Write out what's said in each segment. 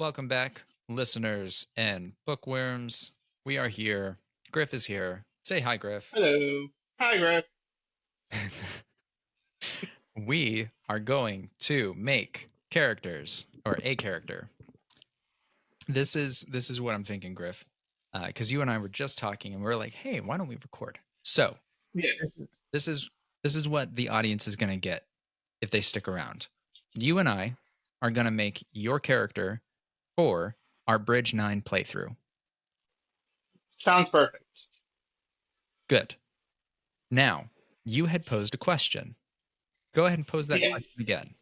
Welcome back, listeners and bookworms. We are here. Griff is here. Say hi, Griff. Hello. Hi, Griff. We are going to make characters or a character. This is what I'm thinking, Griff, because you and I were just talking, and we are like, "Hey, why don't we record?" So Yes. this is this is what the audience is going to get if they stick around. You and I are going to make your character for our Bridge 9 playthrough. Sounds perfect. Good. Now, you had posed a question. Go ahead and pose that question Yes. again.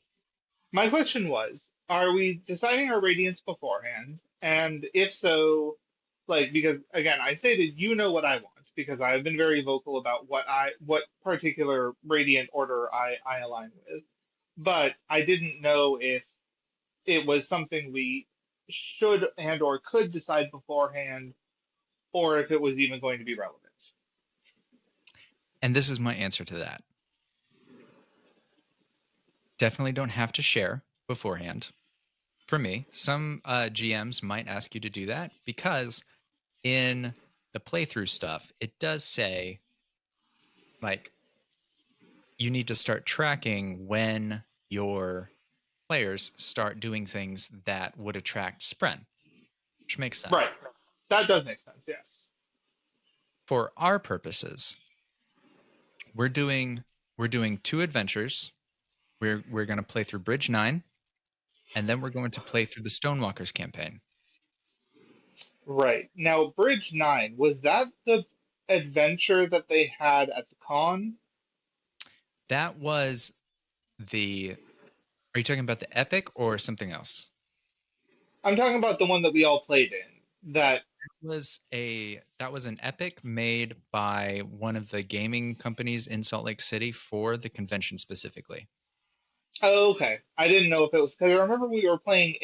My question was, are we deciding our radiance beforehand? And if so, because again, I stated you know what I want because I've been very vocal about what particular radiant order I align with. But I didn't know if it was something we should and or could decide beforehand, or if it was even going to be relevant. And this is my answer to that. Definitely don't have to share beforehand. For me, some GMs might ask you to do that because in the playthrough stuff, it does say like you need to start tracking when your players start doing things that would attract Spren, which makes sense. Right. That does make sense, yes. For our purposes, we're doing two adventures. We're going to play through Bridge 9, and then we're going to play through the Stonewalkers campaign. Right. Now, Bridge 9, was that the adventure that they had at the con? That was the. Are you talking about the epic or something else? I'm talking about the one that we all played in. That, That was an epic made by one of the gaming companies in Salt Lake City for the convention specifically. oh, okay. I didn't know if it was, because I remember we were playing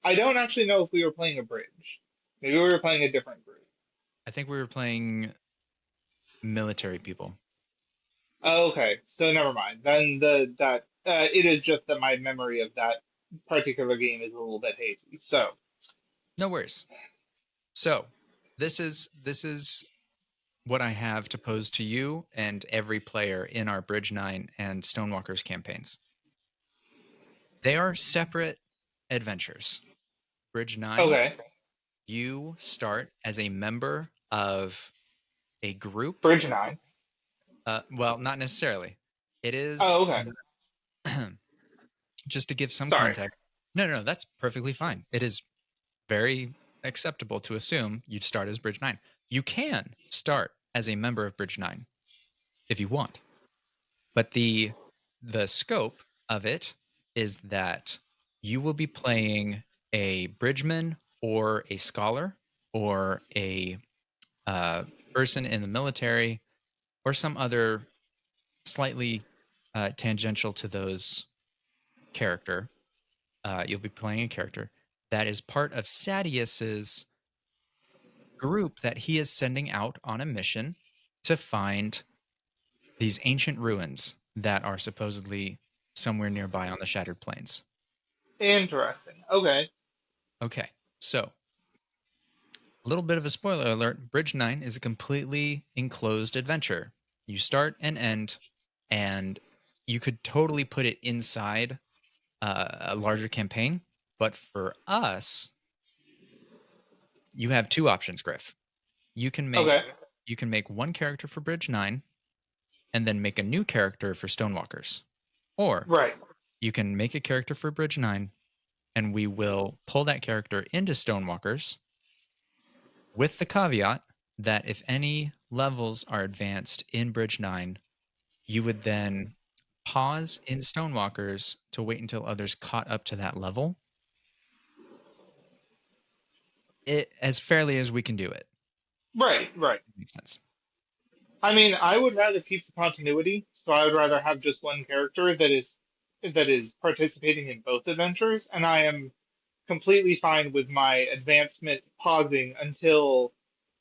I don't actually know if we were playing a bridge. Maybe we were playing a different bridge. I think we were playing military people. Oh, okay. So never mind. Then it is just that my memory of that particular game is a little bit hazy. So, No worries. So, this is what I have to pose to you and every player in our Bridge 9 and Stonewalkers campaigns. They are separate adventures. Bridge 9, okay. you start as a member of a group. Bridge 9. Well, not necessarily. It is Oh, okay. just to give some Sorry. context. No, that's perfectly fine. It is very acceptable to assume you'd start as Bridge 9. You can start as a member of Bridge 9 if you want. But the scope of it is that you will be playing a bridgeman or a scholar or a person in the military or some other slightly tangential to those character. You'll be playing a character that is part of Sadius's group that he is sending out on a mission to find these ancient ruins that are supposedly somewhere nearby on the Shattered Plains. Interesting. Okay. Okay, so a little bit of a spoiler alert. Bridge 9 is a completely enclosed adventure. You start and end, and you could totally put it inside a larger campaign. But for us, you have two options, Griff. You can make Okay. you can make one character for Bridge 9 and then make a new character for Stonewalkers. Or Right. you can make a character for Bridge 9 and we will pull that character into Stonewalkers with the caveat that if any levels are advanced in Bridge 9, you would then pause in Stonewalkers to wait until others caught up to that level. It as fairly as we can do it. Right. Right. Makes sense. I mean, I would rather keep the continuity, so I would rather have just one character that is participating in both adventures, and I am completely fine with my advancement pausing until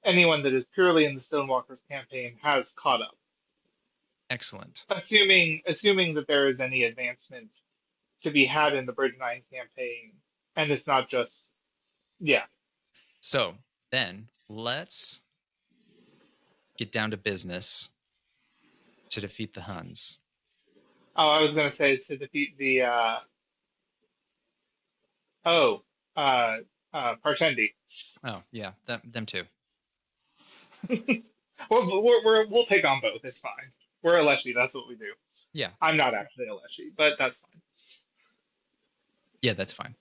anyone that is purely in the Stonewalkers campaign has caught up. Excellent. Assuming that there is any advancement to be had in the Bridge 9 campaign. and it's not just yeah. So then let's get down to business to defeat the Huns. Oh, I was gonna say to defeat the oh uh Parshendi. Oh, yeah, them too. We'll take on both. It's fine. We're a Leshy. That's what we do. Yeah, I'm not actually a Leshy, but that's fine. yeah, that's fine.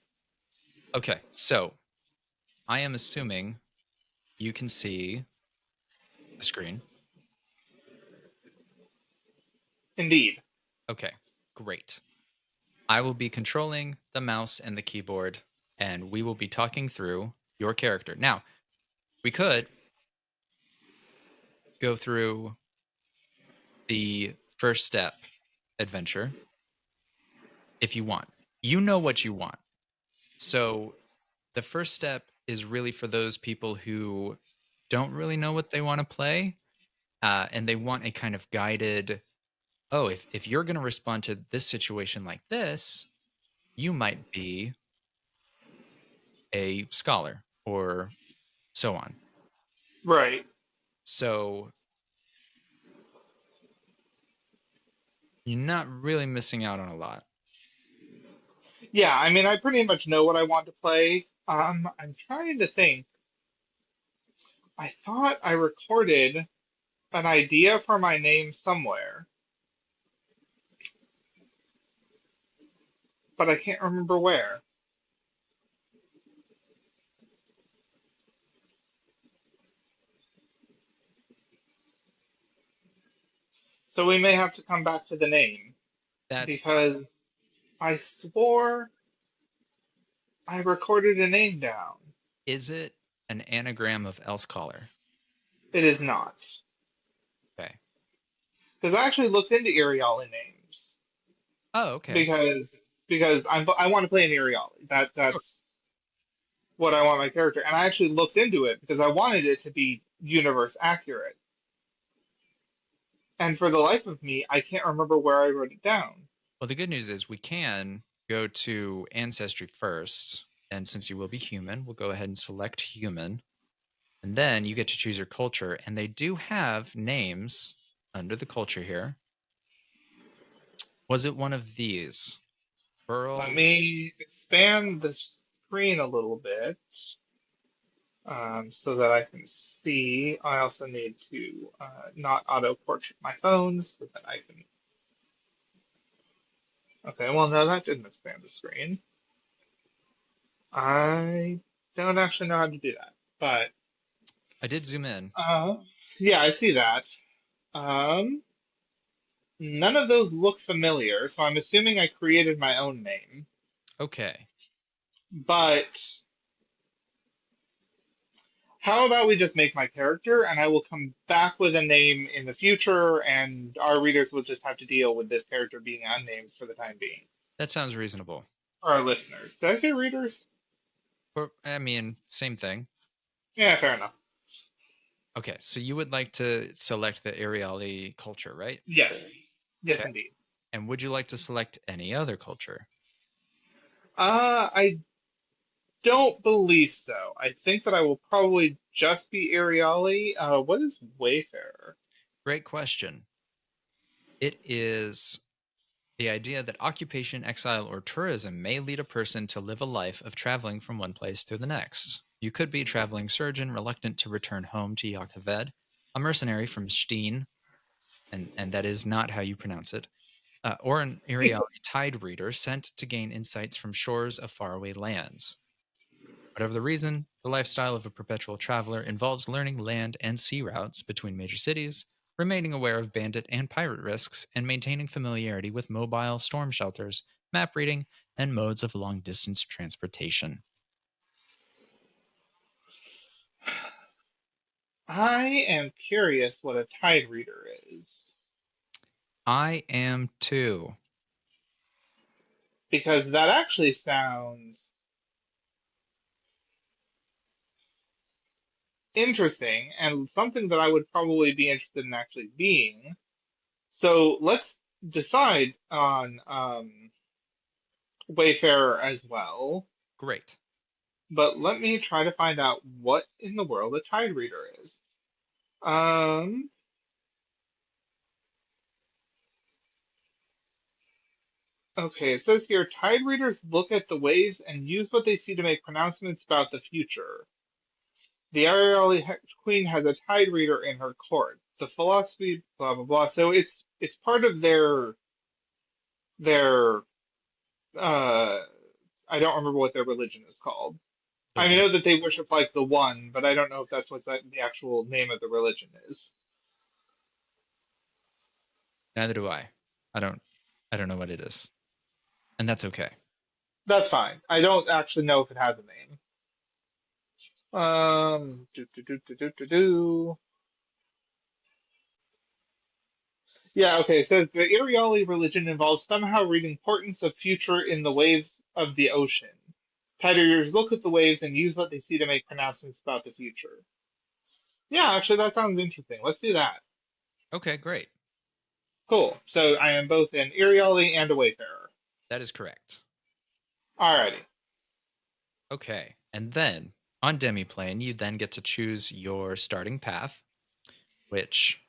Okay, so I am assuming you can see the screen. Indeed. Okay, great. I will be controlling the mouse and the keyboard, and we will be talking through your character. Now, we could go through the first step adventure if you want. You know what you want. So, the first step is really for those people who don't really know what they want to play, and they want a kind of guided, oh, if you're going to respond to this situation like this, you might be a scholar or so on. Right. So you're not really missing out on a lot. Yeah, I mean, I pretty much know what I want to play. I'm trying to think. I thought I recorded an idea for my name somewhere, but I can't remember where. So we may have to come back to the name That's fine. because I swore I recorded a name down. Is it an anagram of else caller? It is not. Okay. Because I actually looked into Iriali names Oh, okay. because I want to play an Iriali. Sure. That's what I want my character. And I actually looked into it because I wanted it to be universe accurate. And for the life of me, I can't remember where I wrote it down. Well, the good news is we can go to ancestry first. And since you will be human, we'll go ahead and select human. And then you get to choose your culture. And they do have names under the culture here. Was it one of these? Let Burl. me expand the screen a little bit so that I can see. I also need to not auto portrait my phone so that I can. Okay, well, no, that didn't expand the screen. I don't actually know how to do that, but I did zoom in. uh, yeah, I see that. Um, None of those look familiar, so I'm assuming I created my own name. Okay. But how about we just make my character and I will come back with a name in the future and our readers will just have to deal with this character being unnamed for the time being. That sounds reasonable. Or our listeners. Did I say readers? Or, I mean, same thing. Yeah, fair enough. Okay, so you would like to select the Ariali culture, right? Yes. Yes, Okay. indeed. And would you like to select any other culture? I don't believe so. I think that I will probably just be Ariali. What is Wayfarer? Great question. It is the idea that occupation, exile, or tourism may lead a person to live a life of traveling from one place to the next. You could be a traveling surgeon reluctant to return home to Yakaved, a mercenary from Steen, and that is not how you pronounce it, or an Ariali tide reader sent to gain insights from shores of faraway lands. Whatever the reason, the lifestyle of a perpetual traveler involves learning land and sea routes between major cities, remaining aware of bandit and pirate risks, and maintaining familiarity with mobile storm shelters, map reading, and modes of long distance transportation. I am curious what a tide reader is I am too. because that actually sounds interesting and something that I would probably be interested in actually being. So let's decide on Wayfarer as well. Great. But let me try to find out what in the world a tide reader is. Um, okay, it says here tide readers look at the waves and use what they see to make pronouncements about the future. The Ariel Queen has a tide reader in her court. The philosophy, blah blah blah. So it's part of their uh I don't remember what their religion is called. The I one. know that they worship like the one, but I don't know if that's what the actual name of the religion is. Neither do I. I don't. I don't know what it is, and that's okay. That's fine. I don't actually know if it has a name. Do, do, do, do, do, do, do. Yeah, okay. It says the Iriali religion involves somehow reading portents of future in the waves of the ocean. Tiders look at the waves and use what they see to make pronouncements about the future. Yeah, actually, that sounds interesting. Let's do that. Okay, great. Cool. So I am both an Iriali and a Wayfarer. That is correct. Alrighty. Okay, and then on Demiplane, you then get to choose your starting path, which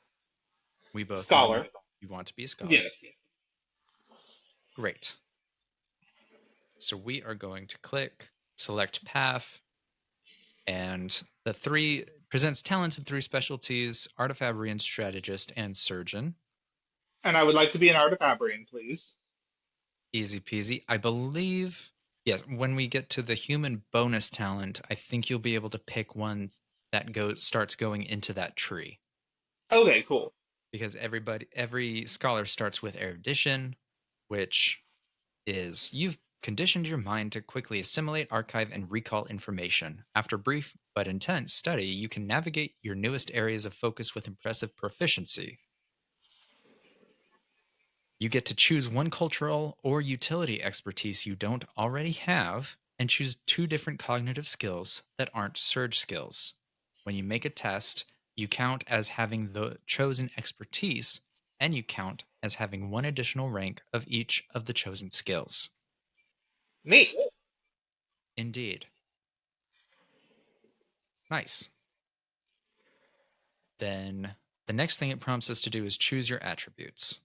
we both know Scholar. you want to be a scholar. Yes. Great. So we are going to click select path, and the three presents talents in three specialties: artifabrian, strategist, and surgeon. And I would like to be an Artifabrian, please. Easy peasy. I believe, yes, when we get to the human bonus talent, I think you'll be able to pick one that starts going into that tree. Okay, cool. Because every scholar starts with erudition, which is you've conditioned your mind to quickly assimilate, archive, and recall information. After brief but intense study, you can navigate your newest areas of focus with impressive proficiency. You get to choose one cultural or utility expertise you don't already have and choose two different cognitive skills that aren't surge skills. When you make a test, you count as having the chosen expertise and you count as having one additional rank of each of the chosen skills. Neat. Indeed. Nice. Then the next thing it prompts us to do is choose your attributes.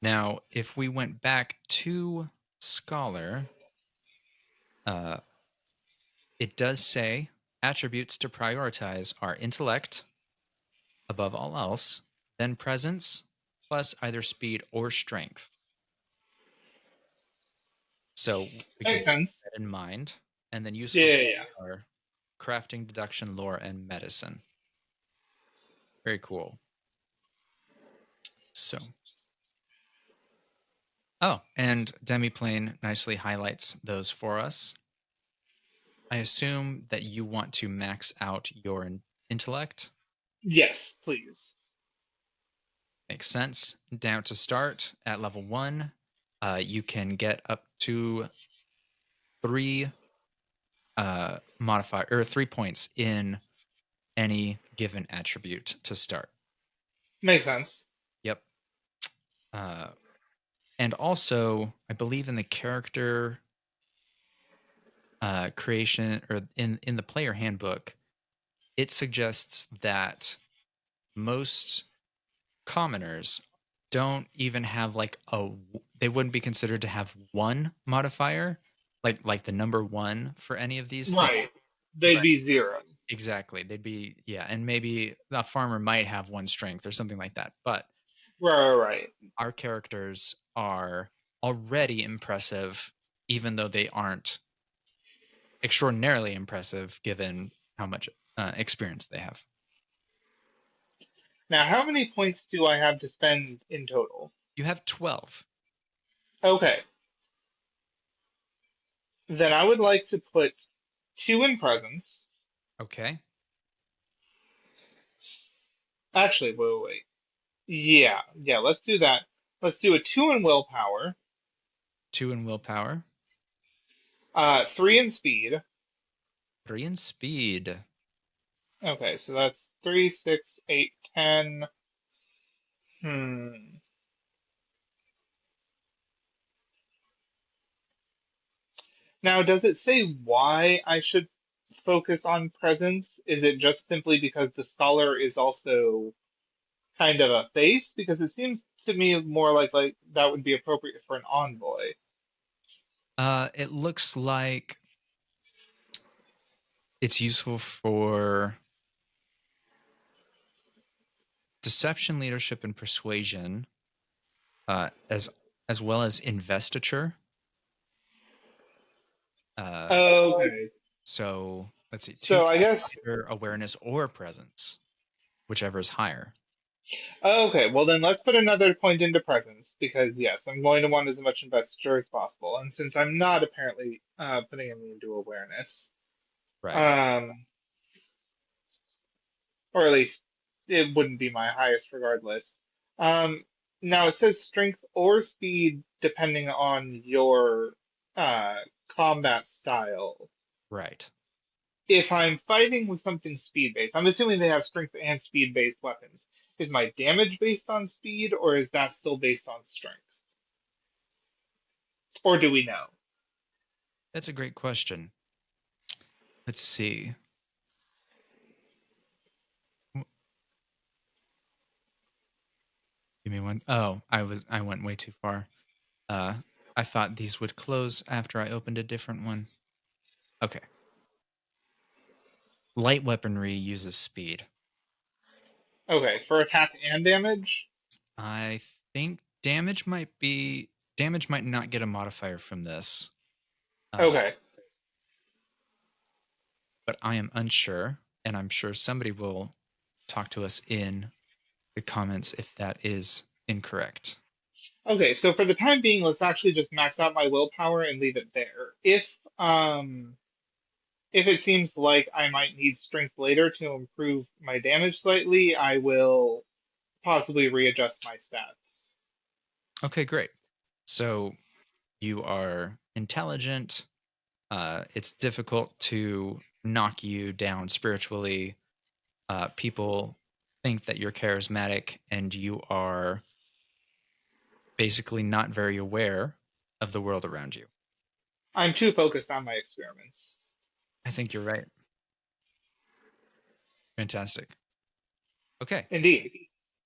Now, if we went back to Scholar, uh, it does say attributes to prioritize are intellect above all else, then presence, plus either speed or strength. So we can Makes keep sense. that in mind. And then Yeah, useful yeah, yeah. are crafting, deduction, lore, and medicine. Very cool. So, oh, and Demiplane nicely highlights those for us. I assume that you want to max out your intellect. Yes, please. Makes sense. Down to start at level 1, you can get up to 3 modifier or 3 points in any given attribute to start. Makes sense. Yep. Uh, and also, I believe in the character creation or in the player handbook, it suggests that most commoners don't even have like they wouldn't be considered to have one modifier like the number one for any of these things, Right. They'd but be zero. exactly they'd be, yeah, and maybe a farmer might have one strength or something like that, but Right, right. our characters are already impressive even though they aren't extraordinarily impressive given how much experience they have. Now, how many points do I have to spend in total? You have 12. Okay. Then I would like to put two in presence. Okay. Actually, wait, wait, wait. Yeah, yeah, let's do that. Let's do a two in willpower, 2 in willpower, three in speed. 3 in speed. Okay, so that's three, six, eight, 10. Hmm. Now, does it say why I should focus on presence? Is it just simply because the scholar is also kind of a face? Because it seems to me more like that would be appropriate for an envoy. It looks like it's useful for deception, leadership, and persuasion, as well as investiture. Uh, Okay. so let's see, two So I guess either awareness or presence, whichever is higher. okay, well then let's put another point into presence because yes, I'm going to want as much investiture as possible. And since I'm not apparently putting any into awareness, Right. um, or at least it wouldn't be my highest regardless. Um, now it says strength or speed depending on your uh, combat style. Right. If I'm fighting with something speed based, I'm assuming they have strength and speed based weapons. Is my damage based on speed, or is that still based on strength? Or do we know? That's a great question. Let's see. Give me one. Oh, I went way too far. Uh, I thought these would close after I opened a different one. Okay. Light weaponry uses speed. Okay, for attack and damage? I think damage might not get a modifier from this, uh, Okay. but I am unsure, and I'm sure somebody will talk to us in the comments if that is incorrect. Okay, so for the time being, let's actually just max out my willpower and leave it there. If it seems like I might need strength later to improve my damage slightly, I will possibly readjust my stats. Okay, great. So you are intelligent. It's difficult to knock you down spiritually. People think that you're charismatic, and you are basically not very aware of the world around you. I'm too focused on my experiments. I think you're right. Fantastic. Okay, Indeed.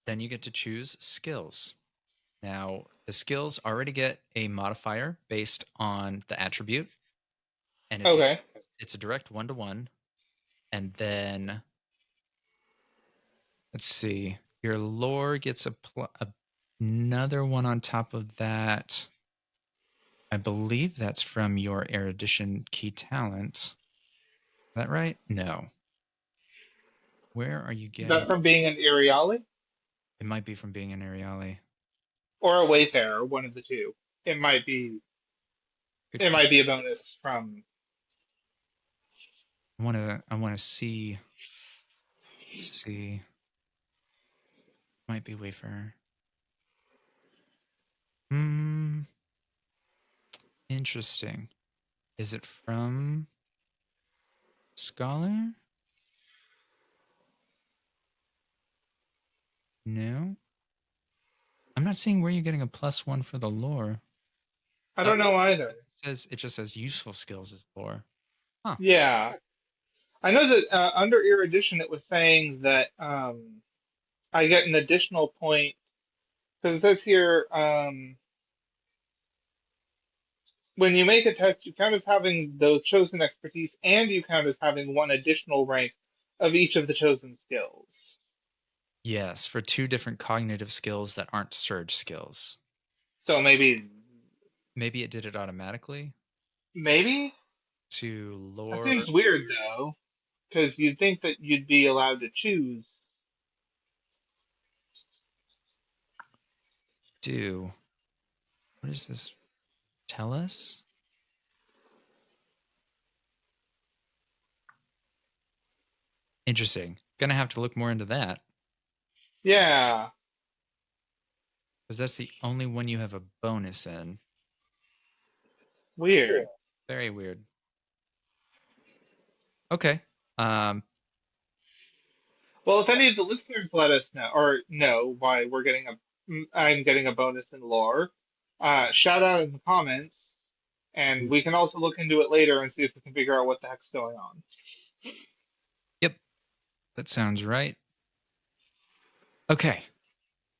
then you get to choose skills. Now, the skills already get a modifier based on the attribute, and Okay. it's a direct 1-to-1. And then let's see, your lore gets another one on top of that. I believe that's from your erudition key talent. Is that right? No. Where are you Is that getting? from being an Iriali It might be from being an Ariali. or a Wayfarer, one of the two? It might be Good it call. might be a bonus from I wanna see. Might be Wayfarer. Hmm. Interesting. Is it from Scholar? No. I'm not seeing where you're getting a +1 for the lore. I Oh, don't know either. it just says useful skills as lore. Huh. Yeah. I know that under erudition it was saying that I get an additional point because it says here when you make a test, you count as having the chosen expertise and you count as having one additional rank of each of the chosen skills. Yes, for two different cognitive skills that aren't surge skills. So Maybe it did it automatically maybe to that lore seems weird though, because you'd think that you'd be allowed to choose. do. What does this tell us? Interesting. Gonna have to look more into that Yeah, because that's the only one you have a bonus in. weird. Very weird. Okay. Um, Well, if any of the listeners let us know or know why I'm getting a bonus in lore, shout out in the comments. And we can also look into it later and see if we can figure out what the heck's going on. Yep, that sounds right. Okay,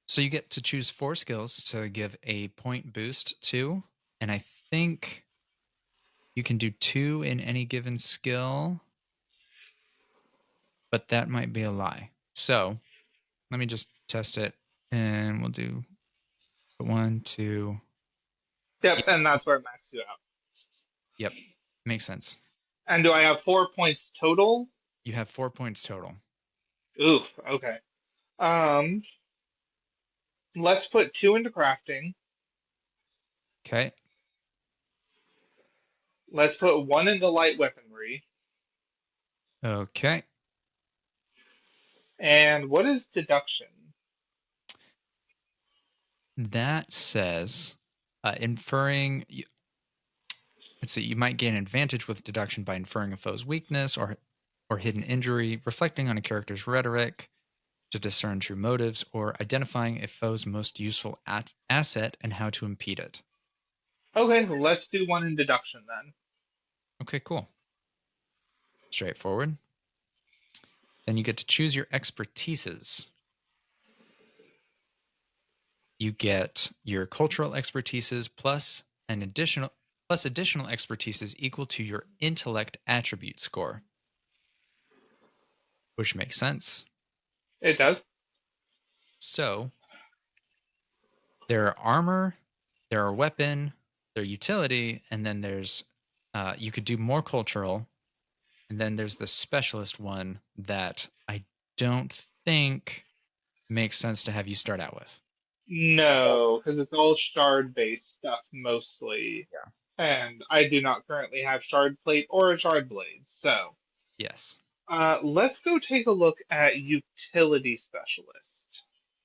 so you get to choose 4 skills to give a point boost to, and I think you can do 2 in any given skill, but that might be a lie. So let me just test it, and we'll do 1, 2. Yep, and that's where it maxes you out. Yep, makes sense. And do I have 4 points total? You have 4 points total. Oof, okay. Um, let's put 2 into crafting. Okay. Let's put 1 into light weaponry. Okay. And what is deduction? That says inferring. Let's see. You might gain advantage with deduction by inferring a foe's weakness or hidden injury, reflecting on a character's rhetoric to discern true motives, or identifying a foe's most useful asset and how to impede it. Okay, let's do 1 in deduction then. Okay, cool. Straightforward. Then you get to choose your expertises. You get your cultural expertises plus additional expertises equal to your intellect attribute score. Which makes sense. It does. So there are armor, there are weapon, there are utility, and then there's you could do more cultural, and then there's the specialist one that I don't think makes sense to have you start out with. No, because it's all shard-based stuff mostly. Yeah. And I do not currently have shard plate or a shard blade. So, Yes. let's go take a look at utility specialist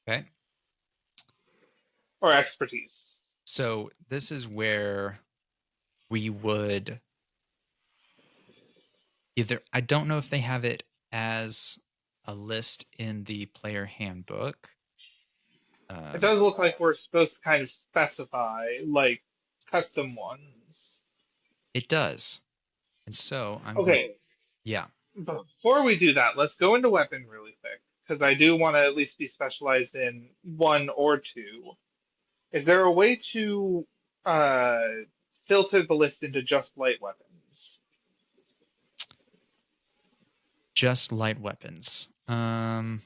Okay. or expertise. So this is where we would either, I don't know if they have it as a list in the player handbook. It does look like we're supposed to kind of specify like custom ones. It does. And so I'm going, Okay, yeah. before we do that, let's go into weapon really quick because I do want to at least be specialized in 1 or 2. Is there a way to uh, filter the list into just light weapons? Just light weapons. No.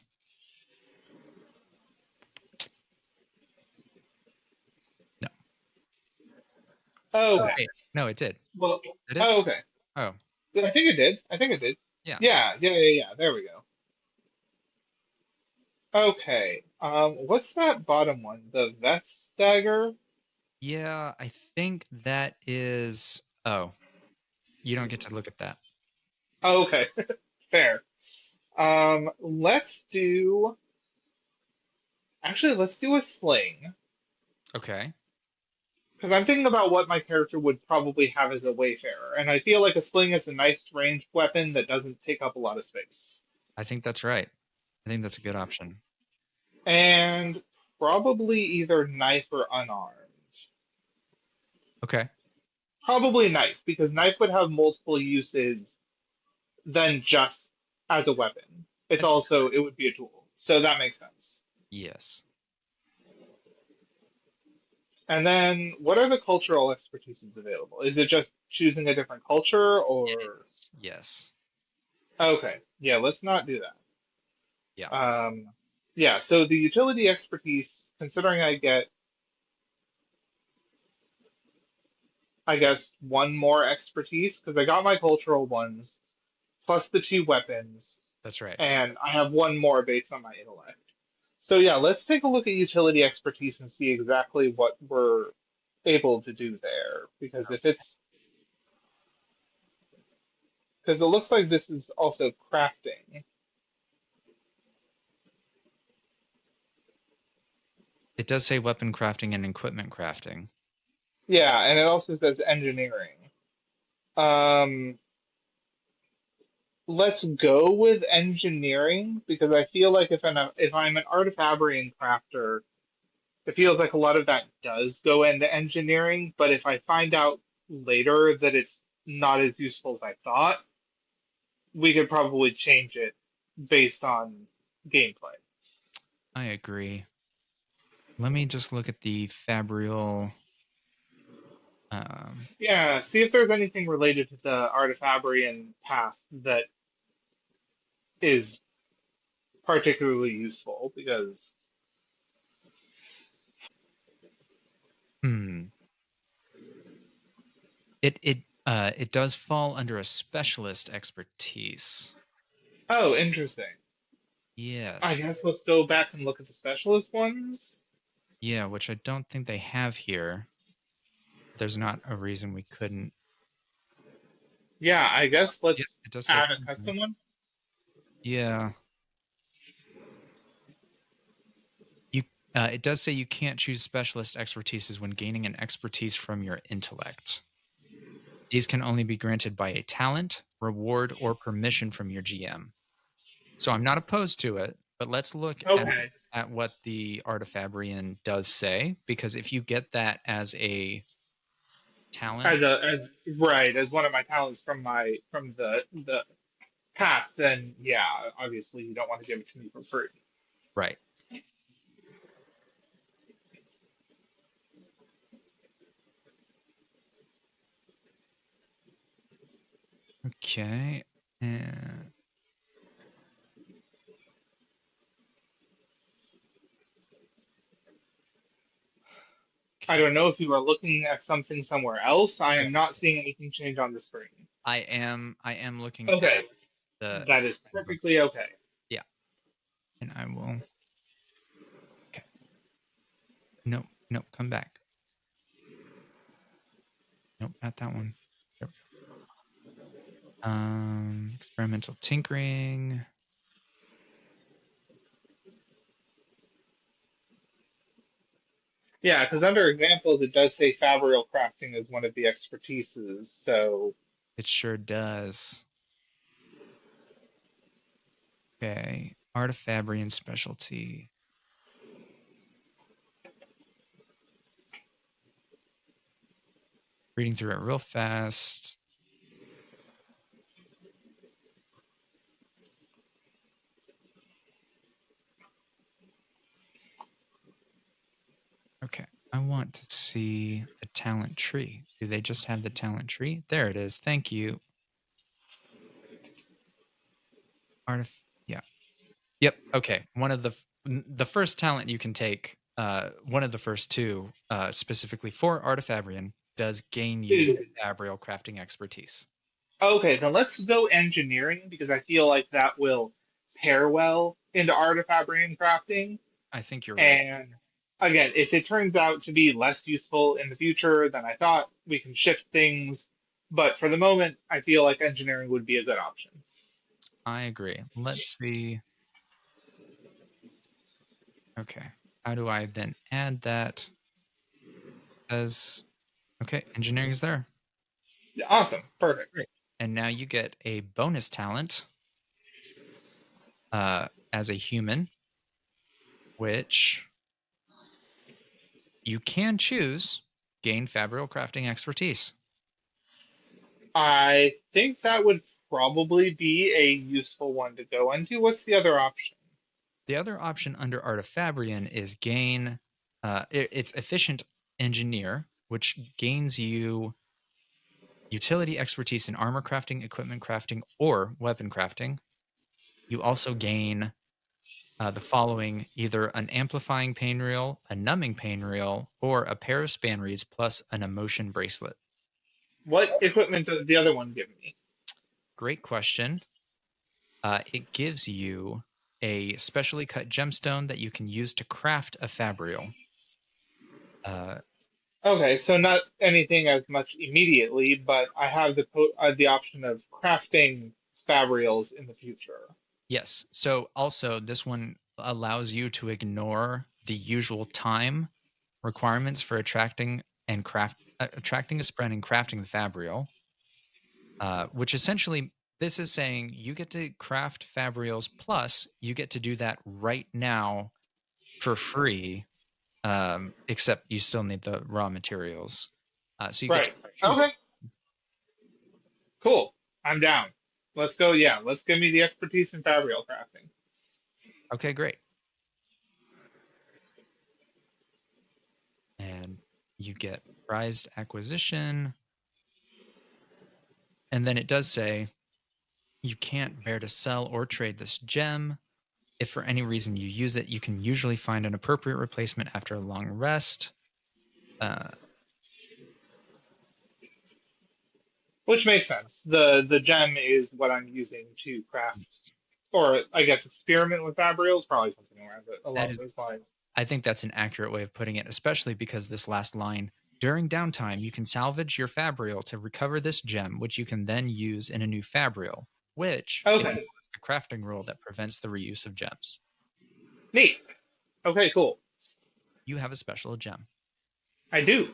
Oh, Oh, okay. wait. No, it did. Well, Did it? oh, okay. Oh, I think it did. I think it did. yeah. Yeah. There we go. Okay. What's that bottom one? The Vet's dagger? Yeah, I think that is. Oh, you don't get to look at that. Oh, okay. Fair. Let's do. Actually, let's do a sling. Okay. Because I'm thinking about what my character would probably have as a wayfarer, and I feel like a sling is a nice ranged weapon that doesn't take up a lot of space. I think that's right. I think that's a good option. And probably either knife or unarmed. Okay. Probably knife, because knife would have multiple uses than just as a weapon. It's I think also, it would be a tool. So that makes sense. yes. And then what are the cultural expertises available? Is it just choosing a different culture It or is. Yes. okay, yeah, let's not do Yeah. that. Yeah, so the utility expertise, considering I get I guess 1 more expertise, because I got my cultural ones, plus the 2 weapons, That's right. and I have 1 more based on my intellect. So yeah, let's take a look at utility expertise and see exactly what we're able to do there. Because it looks like this is also crafting. It does say weapon crafting and equipment crafting. Yeah, and it also says engineering. Um, let's go with engineering because I feel like if I'm an artifabrian crafter, it feels like a lot of that does go into engineering. But if I find out later that it's not as useful as I thought, we could probably change it based on gameplay. I agree. Let me just look at the Fabrial. Um, Yeah, see if there's anything related to the Artifabrian path that is particularly useful because hmm. It does fall under a specialist expertise. oh, interesting. I Yes. guess let's go back and look at the specialist ones. Yeah, which I don't think they have here. There's not a reason we couldn't. Yeah, I guess Yeah, let's it does say. add a custom one. Yeah. You it does say you can't choose specialist expertises when gaining an expertise from your intellect. These can only be granted by a talent, reward, or permission from your GM. So I'm not opposed to it, but let's look Okay. at what the Artifabrian does say, because if you get that as a talent, As right, as one of my talents from the path, then yeah, obviously you don't want to give it to me for free. right. Okay. And I okay. don't know if you are looking at something somewhere else. I am not seeing Yes. anything change on the screen. I am looking at Okay, the that is handbook. perfectly okay. Yeah. And I will okay. Nope, nope, come back. Nope, not that one. There we go. Experimental tinkering. Yeah, because under examples it does say fabrial crafting is one of the expertises. So It sure does. Okay. Artifabrian specialty. Reading through it real fast. Okay. I want to see the talent tree. Do they just have the talent tree? There it is. Thank you. Yeah. Yep. Okay. The first talent you can take, one of the first two, specifically for Artifabrian, does gain you is Fabrial crafting expertise. okay. Then let's go engineering because I feel like that will pair well into artifact crafting. I think you're right. And again, if it turns out to be less useful in the future than I thought, we can shift things. But for the moment, I feel like engineering would be a good option. I agree. Let's see. Okay. How do I then add that as okay, engineering is there. Awesome. Perfect. Great. And now you get a bonus talent as a human, which you can choose gain Fabrial crafting expertise. I think that would probably be a useful one to go into. What's the other option? The other option under Artifabrian is gain. It's efficient engineer, which gains you utility expertise in armor crafting, equipment crafting, or weapon crafting. You also gain the following: either an amplifying pain reel, a numbing pain reel, or a pair of span reeds plus an emotion bracelet. What equipment does the other one give me? Great question. It gives you a specially cut gemstone that you can use to craft a fabrial. Uh, Okay, so not anything as much immediately, but I have the option of crafting fabrials in the future. yes. So also, this one allows you to ignore the usual time requirements for attracting a spread and crafting the fabrial. Which essentially this is saying you get to craft fabrials plus you get to do that right now for free, except you still need the raw materials. So you get to Right. choose. Okay, cool. I'm down. Let's go. Yeah, let's give me the expertise in fabrial crafting. Okay, great. And you get prized acquisition. And then it does say you can't bear to sell or trade this gem. If for any reason you use it, you can usually find an appropriate replacement after a long rest. Which makes sense. The gem is what I'm using to craft, or I guess experiment with fabrials, probably something around it, That along is, those lines. I think that's an accurate way of putting it, especially because this last line, during downtime, you can salvage your fabrial to recover this gem, which you can then use in a new fabrial, which Okay, ignores the crafting rule that prevents the reuse of gems. neat. Okay, cool. You have a special gem. I do.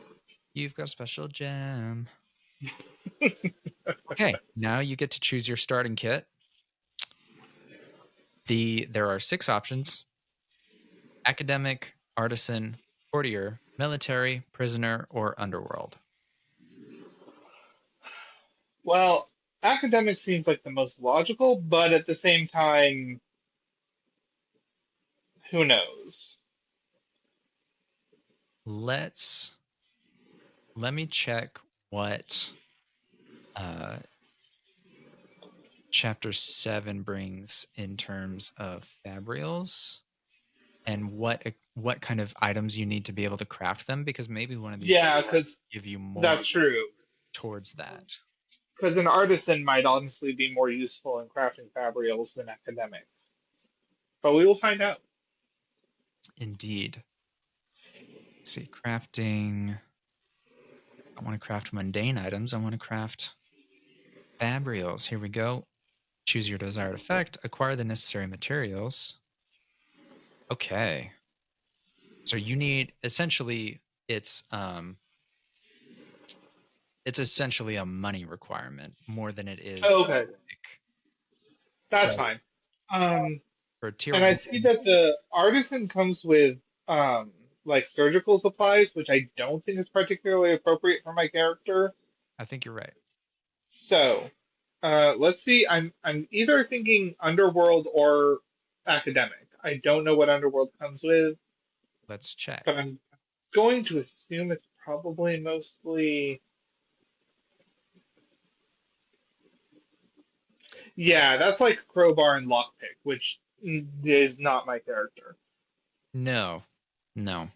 You've got a special gem. Okay, now you get to choose your starting kit. There are 6 options: academic, artisan, courtier, military, prisoner, or underworld. Well, academic seems like the most logical, but at the same time, who knows? Let's let me check what uh chapter 7 brings in terms of fabrials and what kind of items you need to be able to craft them, because maybe one of these Yeah, because give you more that's true. towards that. Because an artisan might honestly be more useful in crafting fabrials than academic. But we will find out. Indeed. Let's see, crafting. I want to craft mundane items. I want to craft fabrials. Here we go. Choose your desired effect. Acquire the necessary materials. Okay. So you need essentially it's essentially a money requirement more than it is Okay, like, that's so fine. for tier And I 1, see that the artisan comes with like surgical supplies, which I don't think is particularly appropriate for my character. I think you're right. So, let's see. I'm either thinking underworld or academic. I don't know what underworld comes with, Let's but check. I'm going to assume it's probably mostly. Yeah, that's like crowbar and lockpick, which is not my character. No. No.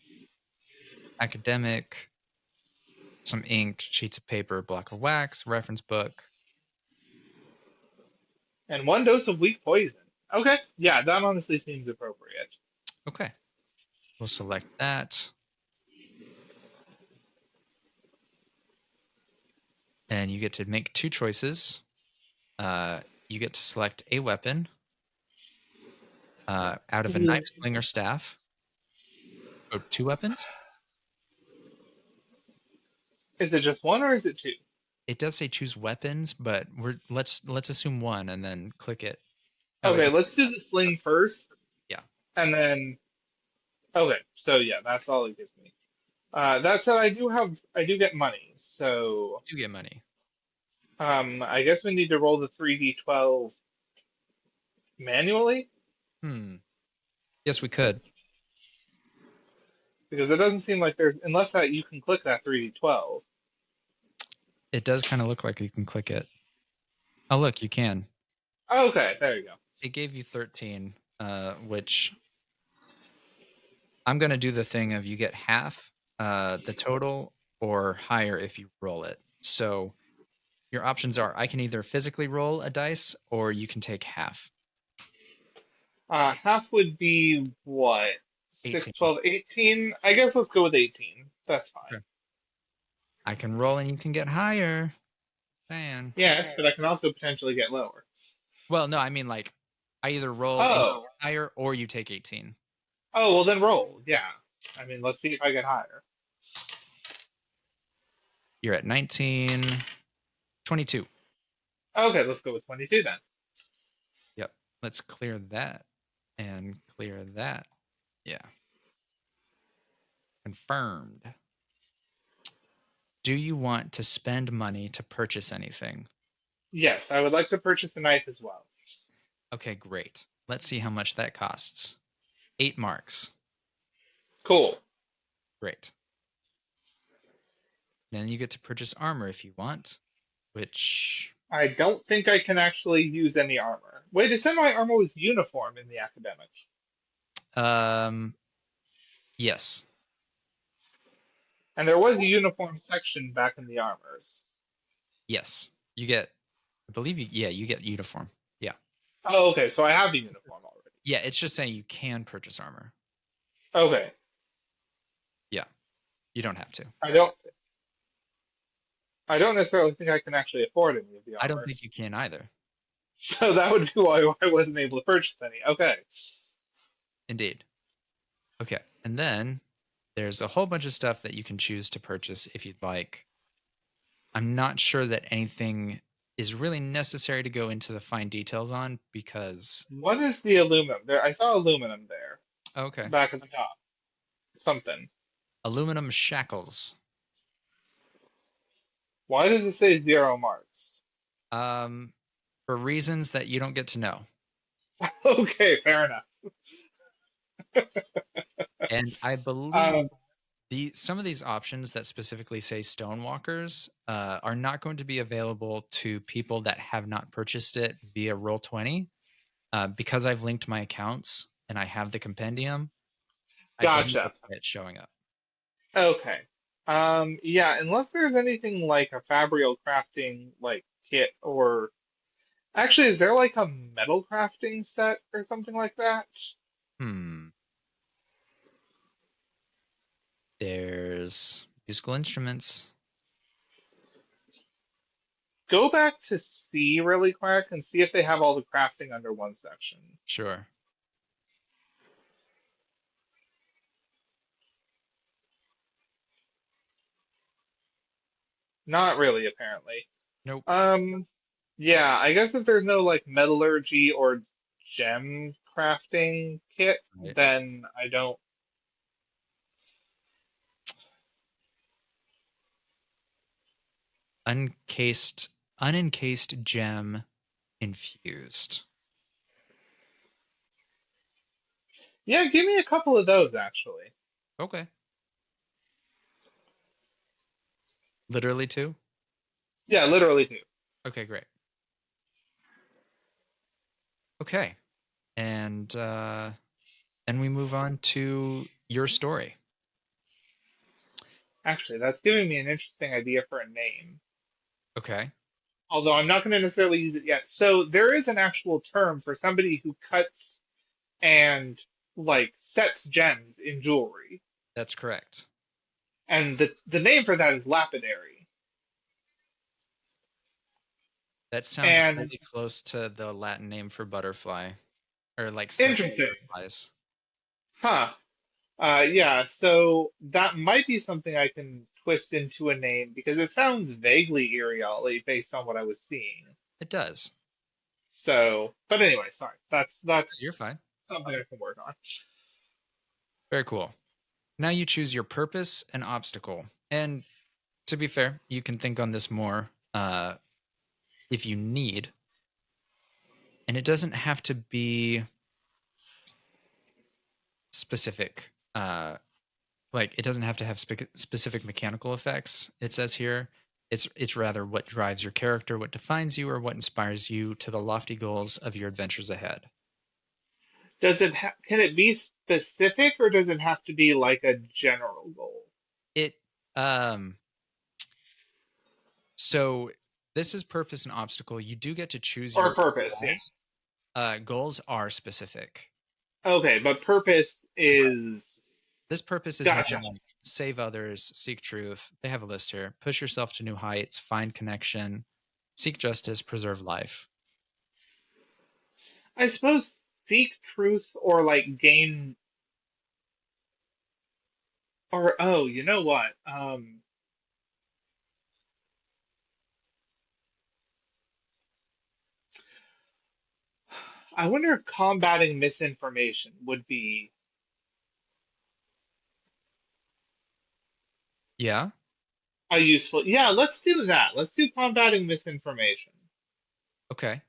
Academic, some ink, sheets of paper, block of wax, reference book. And one dose of weak poison. Okay, yeah, that honestly seems appropriate. Okay. We'll select that. And you get to make 2 choices. You get to select a weapon out of a knife, sling, or staff. Or 2 weapons. Is it just one or is it two? It does say choose weapons, but let's assume one and then click it. Oh, Okay, let's do the sling first, yeah, and then okay. So yeah, that's all it gives me. That said, I do get money, so you do get money. I guess we need to roll the 3d12 manually Yes, we could. because it doesn't seem like there's unless that you can click that 3d12. It does kind of look like you can click it. Oh, look, you can. Okay, there you go. It gave you 13, which I'm going to do the thing of you get half the total or higher if you roll it. So your options are I can either physically roll a dice or you can take half. Half would be what? 6, 18. 12, 18. I guess let's go with 18. That's fine. Okay. I can roll and you can get higher. Man. Yes, but I can also potentially get lower. Well, no, I mean like I either roll and you Oh, get higher or you take 18. oh, well then roll. Yeah. I mean, let's see if I get higher. You're at 19, 22. Okay, let's go with 22 then. Yep. Let's clear that and clear that. Yeah. Confirmed. Do you want to spend money to purchase anything? Yes, I would like to purchase a knife as well. Okay, great. Let's see how much that costs. 8 marks. Cool. Great. Then you get to purchase armor if you want, which I don't think I can actually use any armor. Wait, it said my armor was uniform in the academic. um yes. And there was a uniform section back in the armors. Yes. You get I believe you get uniform. Yeah. Oh, okay, so I have a uniform already. Yeah, it's just saying you can purchase armor. Okay. Yeah. You don't have to. I don't I don't necessarily think I can actually afford any of the I don't think you armors. can either. So that would be why I wasn't able to purchase any. Okay. Indeed. Okay. And then there's a whole bunch of stuff that you can choose to purchase if you'd like. I'm not sure that anything is really necessary to go into the fine details on because What is the aluminum? There I saw aluminum there, okay. back at the top. Something. Aluminum shackles. Why does it say 0 marks? Um for reasons that you don't get to know. Okay, fair enough. And I believe Um, some of these options that specifically say stonewalkers are not going to be available to people that have not purchased it via Roll20 because I've linked my accounts and I have the compendium. I don't gotcha. know it showing up. Okay. Yeah, unless there's anything like a fabrial crafting like kit or actually is there like a metal crafting set or something like that? Hmm. There's musical instruments. Go back to C really quick and see if they have all the crafting under one section. Sure. Not really, apparently. Nope. Um, yeah, I guess if there's no like metallurgy or gem crafting kit, Right. then I don't. Uncased, unencased gem infused. Yeah, give me a couple of those actually. Okay. Literally two. Yeah, literally two. Okay, great. Okay. And then we move on to your story. Actually, that's giving me an interesting idea for a name. Okay. Although I'm not going to necessarily use it yet. So there is an actual term for somebody who cuts and like sets gems in jewelry, That's correct. and the name for that is lapidary. That sounds And really close to the Latin name for butterfly or like study interesting, butterflies. huh? Yeah, so that might be something I can twist into a name because it sounds vaguely Iriali based on what I was seeing. It does. So, but anyway, sorry. That's You're that's fine. something I can work on. Very cool. Now you choose your purpose and obstacle. And to be fair, you can think on this more if you need. And it doesn't have to be specific. Like it doesn't have to have specific mechanical effects. It says here, it's rather what drives your character, what defines you, or what inspires you to the lofty goals of your adventures ahead. Can it be specific or does it have to be like a general goal It um so this is purpose and obstacle. You do get to choose or your purpose? Yeah. goals. Goals are specific. Okay, but purpose is This purpose is more gotcha. like save others, seek truth. They have a list here. Push yourself to new heights, find connection, seek justice, preserve life. I suppose seek truth or like gain or oh, you know what? I wonder if combating misinformation would be. Yeah. a useful. Yeah, let's do that. Let's do combating misinformation Okay.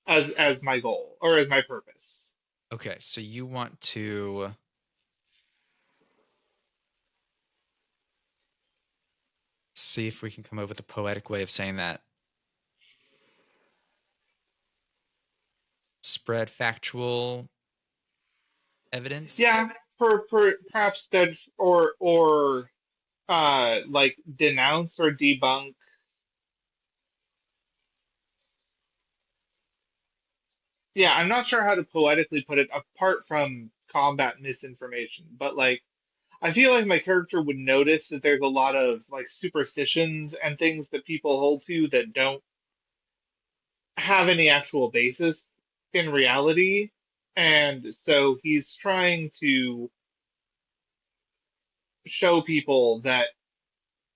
as my goal or as my purpose. Okay. So you want to see if we can come up with a poetic way of saying that. Spread factual evidence. Yeah, for perhaps that or like denounce or debunk. Yeah, I'm not sure how to poetically put it apart from combat misinformation, but like I feel like my character would notice that there's a lot of like superstitions and things that people hold to that don't have any actual basis in reality. And so he's trying to show people that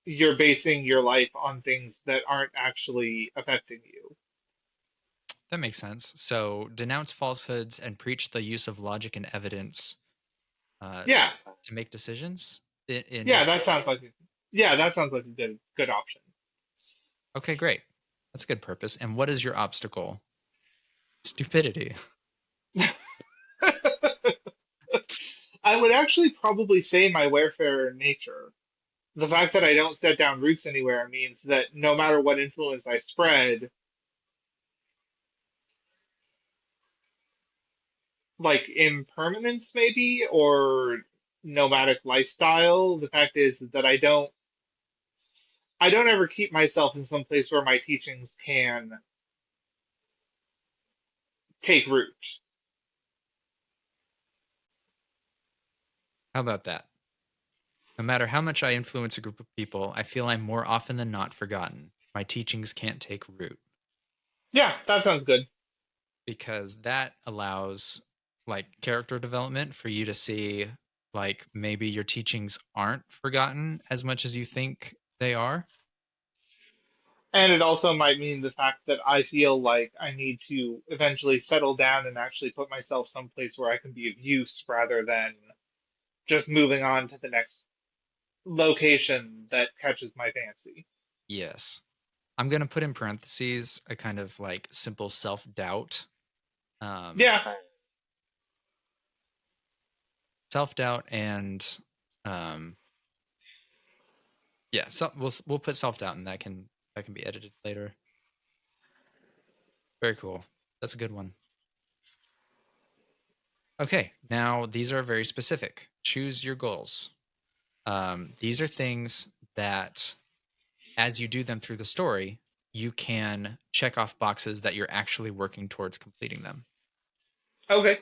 you're basing your life on things that aren't actually affecting you. That makes sense. So denounce falsehoods and preach the use of logic and evidence uh, to, Yeah, to make decisions in yeah, this. that sounds like yeah, that sounds like a good option. Okay, great. That's a good purpose. And what is your obstacle? Stupidity. I would actually probably say my warfare nature. The fact that I don't set down roots anywhere means that no matter what influence I spread, like impermanence maybe, or nomadic lifestyle, the fact is that I don't ever keep myself in some place where my teachings can take root. How about that? No matter how much I influence a group of people, I feel I'm more often than not forgotten. My teachings can't take root Yeah, that sounds good. because that allows like character development for you to see like maybe your teachings aren't forgotten as much as you think they are. And it also might mean the fact that I feel like I need to eventually settle down and actually put myself someplace where I can be of use rather than just moving on to the next location that catches my fancy. Yes. I'm going to put in parentheses a kind of like simple self doubt. Um, Yeah, self doubt and um, yeah, so we'll put self doubt and that can be edited later. Very cool. That's a good one. Okay, now these are very specific. Choose your goals. These are things that, as you do them through the story, you can check off boxes that you're actually working towards completing them. okay.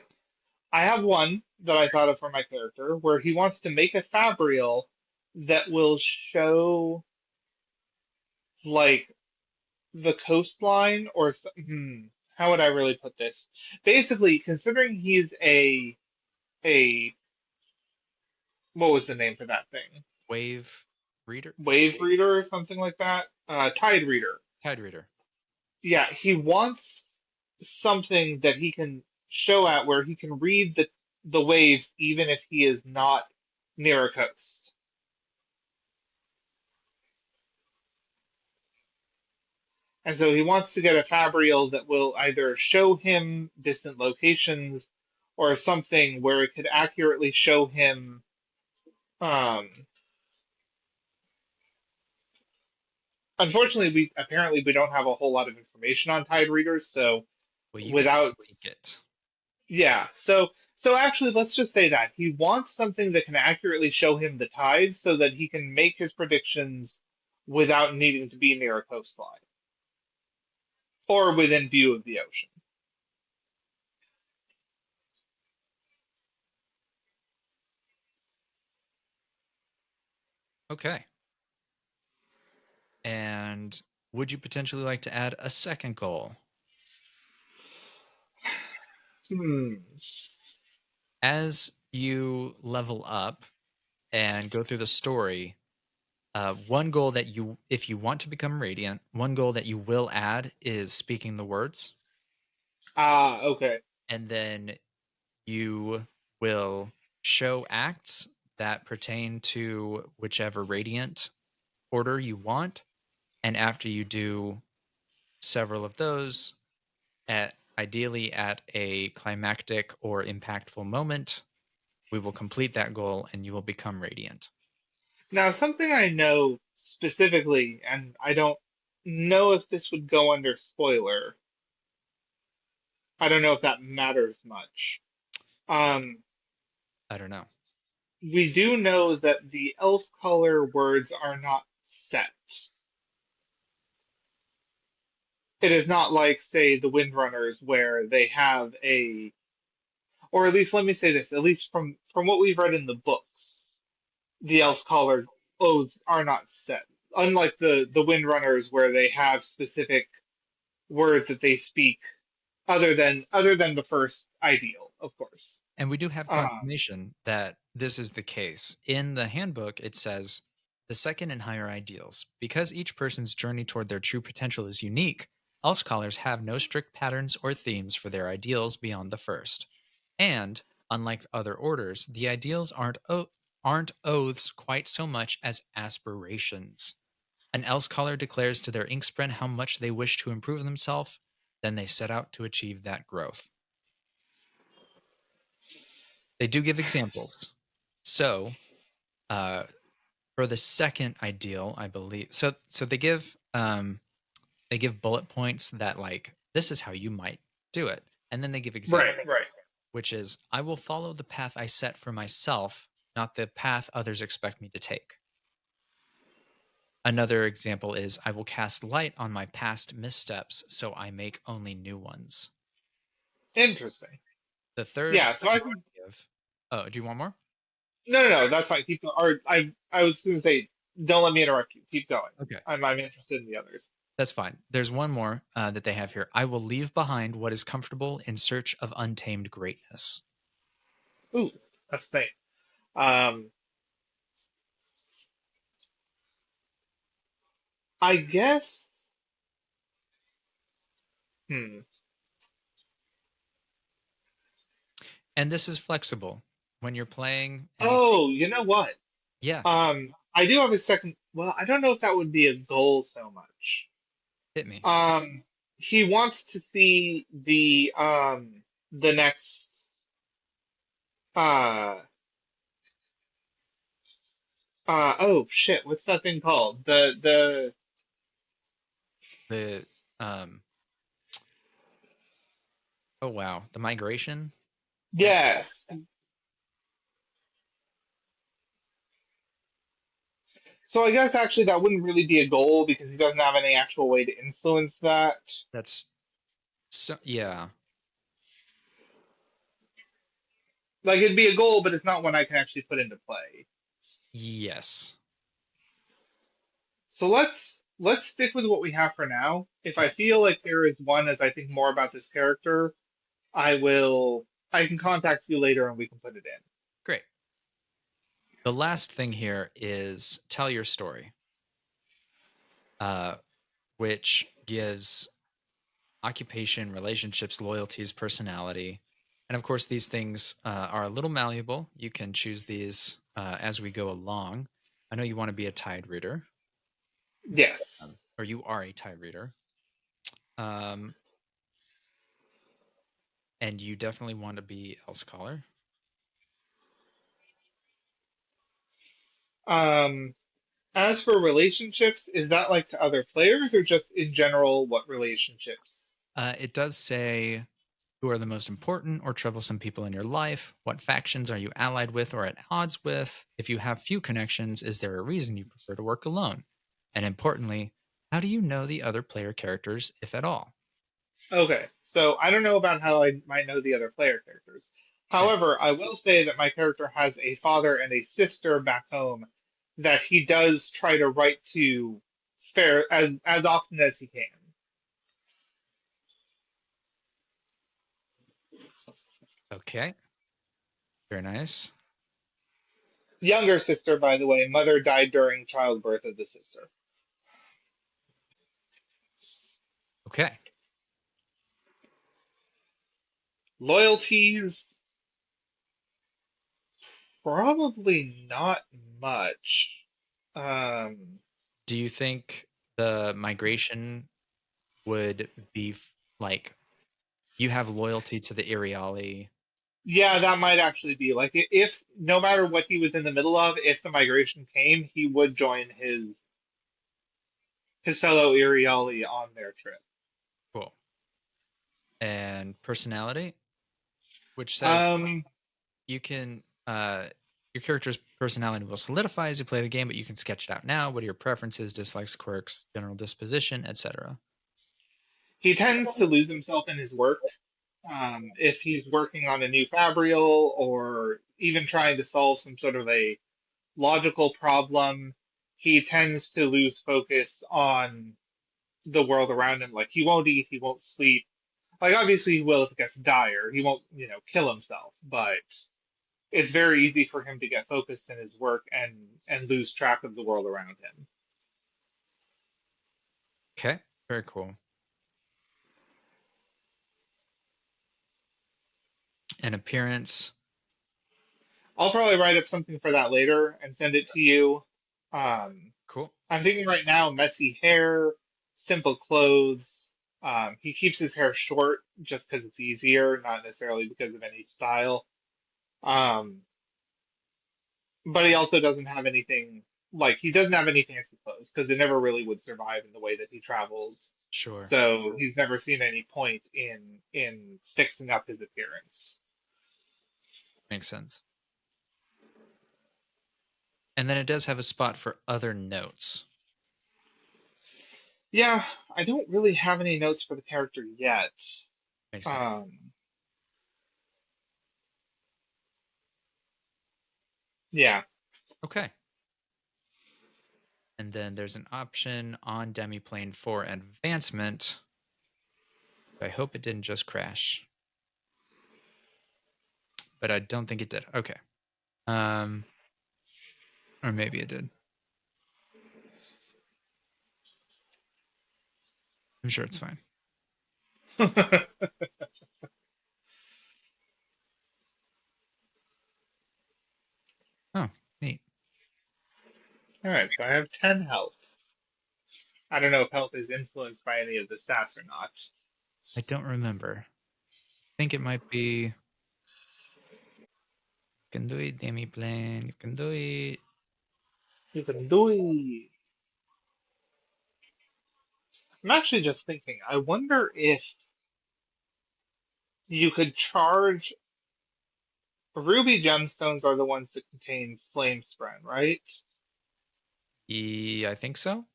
I have one that I thought of for my character where he wants to make a fabrial that will show like the coastline or how would I really put this? Basically, considering he's a what was the name for that thing? Wave reader, Wave reader or something like that? Tide reader. tide reader. Yeah, he wants something that he can show at where he can read the waves even if he is not near a coast. And so he wants to get a fabrial that will either show him distant locations or something where it could accurately show him. Um, Unfortunately, we don't have a whole lot of information on tide readers, so Well, you can without link it. yeah, so actually, let's just say that he wants something that can accurately show him the tides so that he can make his predictions without needing to be near a coastline or within view of the ocean. Okay. And would you potentially like to add a second goal? Hmm. As you level up and go through the story, one goal that you, if you want to become radiant, one goal that you will add is speaking the words. Ah, okay. And then you will show acts that pertain to whichever radiant. order you want. And after you do several of those, ideally at a climactic or impactful moment, we will complete that goal and you will become radiant. Now, something I know specifically, and I don't know if this would go under spoiler. I don't know if that matters much. Um, I don't know. we do know that the else color words are not set. It is not like, say, the Windrunners, where they have a, or at least let me say this, at least from what we've read in the books, the else color oaths are not set. Unlike the Windrunners, where they have specific words that they speak, other than the first ideal, of course. And we do have Um, confirmation that this is the case. In the handbook, it says the second and higher ideals. Because each person's journey toward their true potential is unique, all scholars have no strict patterns or themes for their ideals beyond the first. And, unlike other orders, the ideals aren't oaths quite so much as aspirations. An else scholar declares to their inksprint how much they wish to improve themselves, then they set out to achieve that growth. They do give examples. So, uh, for the second ideal, I believe. So they give bullet points that like this is how you might do it, and then they give examples, right, right. which is I will follow the path I set for myself, not the path others expect me to take. Another example is I will cast light on my past missteps, so I make only new ones. Interesting. The third Yeah, so I example can. I give. Oh, do you want more? No, no, no, that's fine. Keep going. Or I was going to say, don't let me interrupt you. Keep going. Okay. I'm interested in the others. That's fine. There's one more that they have here. I will leave behind what is comfortable in search of untamed greatness. Ooh, that's nice. Um, I guess. Hmm. And this is flexible when you're playing and you think, Oh, you know what? yeah, I do have a second. Well, I don't know if that would be a goal so much. hit me. Um, he wants to see the next uh oh shit, what's that thing called? The The um oh wow, the migration. I, yes. So I guess actually that wouldn't really be a goal because he doesn't have any actual way to influence that. that's so yeah. Like it'd be a goal, but it's not one I can actually put into play. Yes. So let's stick with what we have for now. If I Okay. feel like there is one as I think more about this character, I can contact you later and we can put it in. Great. The last thing here is tell your story, uh, which gives occupation, relationships, loyalties, personality. And of course, these things are a little malleable. You can choose these as we go along. I know you want to be a tide reader, Yes. or you are a tide reader. Um, and you definitely want to be else caller. Um, as for relationships, is that like to other players or just in general what relationships? It does say who are the most important or troublesome people in your life? What factions are you allied with or at odds with? If you have few connections, is there a reason you prefer to work alone? And importantly, how do you know the other player characters, if at all? Okay, so I don't know about how I might know the other player characters. Same. However, I will say that my character has a father and a sister back home that he does try to write to fair as often as he can. Okay. Very nice. Younger sister, by the way, mother died during childbirth of the sister. Okay. Loyalties, probably not much. Um, Do you think the migration would be like you have loyalty to the Iriali? Yeah, that might actually be like if no matter what he was in the middle of, if the migration came, he would join his fellow Iriali on their trip. Cool. And personality, which says Um, you can your character's personality will solidify as you play the game, but you can sketch it out now. What are your preferences, dislikes, quirks, general disposition, etc.? he tends to lose himself in his work. If he's working on a new fabrial or even trying to solve some sort of a logical problem, he tends to lose focus on the world around him. Like he won't eat, he won't sleep. Like obviously he will if it gets dire. He won't, kill himself, but it's very easy for him to get focused in his work and lose track of the world around him. Okay, very cool. And appearance, I'll probably write up something for that later and send it to you. Um, cool. I'm thinking right now messy hair, simple clothes. He keeps his hair short just because it's easier, not necessarily because of any style. Um, but he also doesn't have anything like he doesn't have any fancy clothes because it never really would survive in the way that he travels. Sure, So he's never seen any point in fixing up his appearance. makes sense. And then it does have a spot for other notes. Yeah, I don't really have any notes for the character yet. Makes sense. Um, yeah. Okay. And then there's an option on Demiplane for advancement. I hope it didn't just crash, but I don't think it did. Okay. Um, or maybe it did. I'm sure it's fine. All Oh, neat. right, so I have 10 health. I don't know if health is influenced by any of the stats or not. I don't remember. I think it might be. You can do it, Demiplane. You can do it. You can do it. I'm actually just thinking, I wonder if you could charge ruby gemstones are the ones that contain flame spren, right? I think so.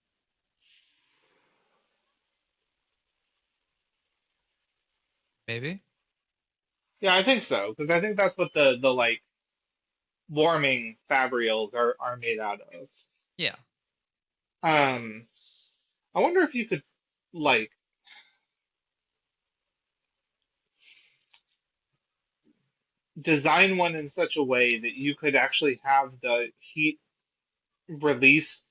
Maybe. Yeah, I think so, because I think that's what the like warming fabrials are made out of. Yeah. Um, I wonder if you could like design one in such a way that you could actually have the heat release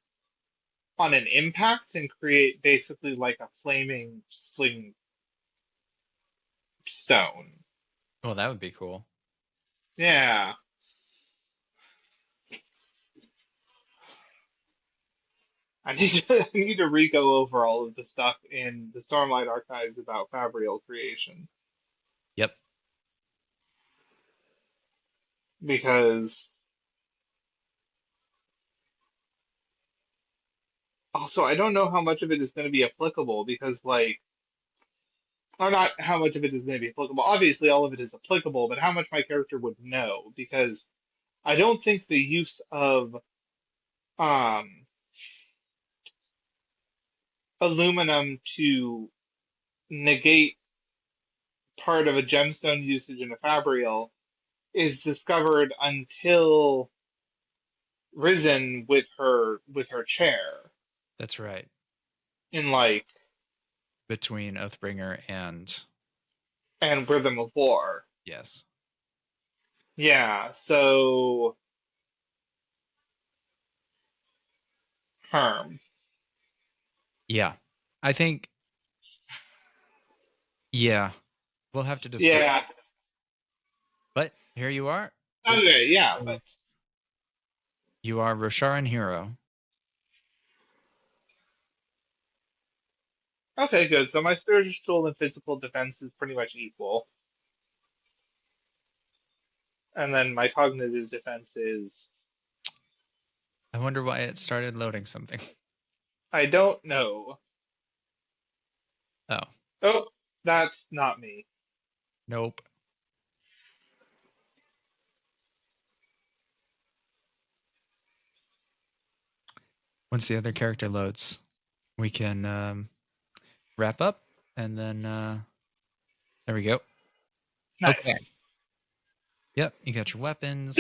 on an impact and create basically like a flaming sling stone. Well, that would be cool. Yeah. I need to re-go over all of the stuff in the Stormlight archives about Fabrial creation Yep. because also I don't know how much of it is going to be applicable because like or not how much of it is going to be applicable. Obviously all of it is applicable, but how much my character would know because I don't think the use of um aluminum to negate part of a gemstone usage in a Fabrial is discovered until Risen with her chair That's right. in like Between Oathbringer and and Rhythm of War. yes. Yeah, so Herm. Yeah. I think yeah. We'll have to discuss. Yeah. But here you are. This Okay, yeah, but is you are Rosharan Hero. Okay, good. So my spiritual and physical defense is pretty much equal, and then my cognitive defense is I wonder why it started loading something. I don't know. Oh, Oh, that's not me. nope. Once the other character loads, we can wrap up, and then there we go. Okay. Nice. Yep, you got your weapons.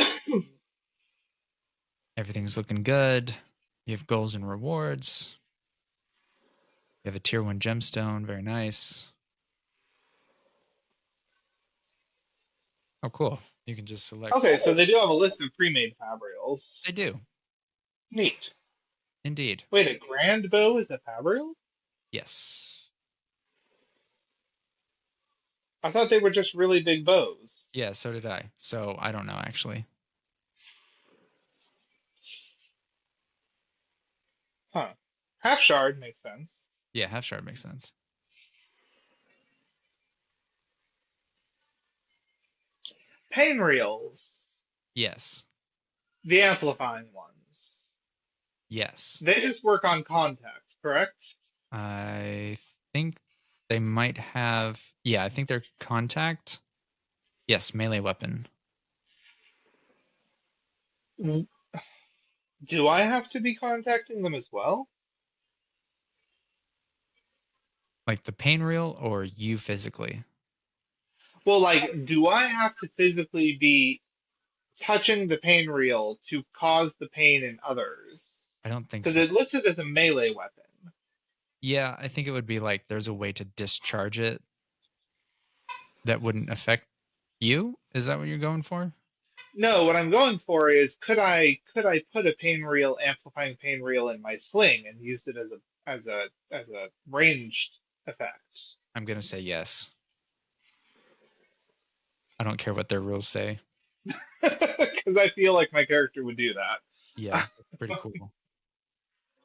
Everything's looking good. You have goals and rewards. You have a tier 1 gemstone. Very nice. Oh, cool. You can just select. Okay, so they do have a list of pre-made fabrials. They do. Neat. Indeed. Wait, a grand bow is a fabrial? Yes. I thought they were just really big bows. Yeah, so did I. So I don't know, actually. Huh. Half shard makes sense. Yeah, half shard makes sense. Pain reels, Yes. the amplifying ones. Yes. They just work on contact, correct? I think they might have. Yeah, I think they're contact. Yes, melee weapon. Do I have to be contacting them as well? Like the pain reel or you physically? Well, like, do I have to physically be touching the pain reel to cause the pain in others? I don't think Because so. it listed as a melee weapon. Yeah, I think it would be like there's a way to discharge it that wouldn't affect you. Is that what you're going for? No, what I'm going for is could I put a pain reel, amplifying pain reel in my sling and use it as a ranged effect? I'm going to say yes. I don't care what their rules say. Because I feel like my character would do that. Yeah, pretty cool.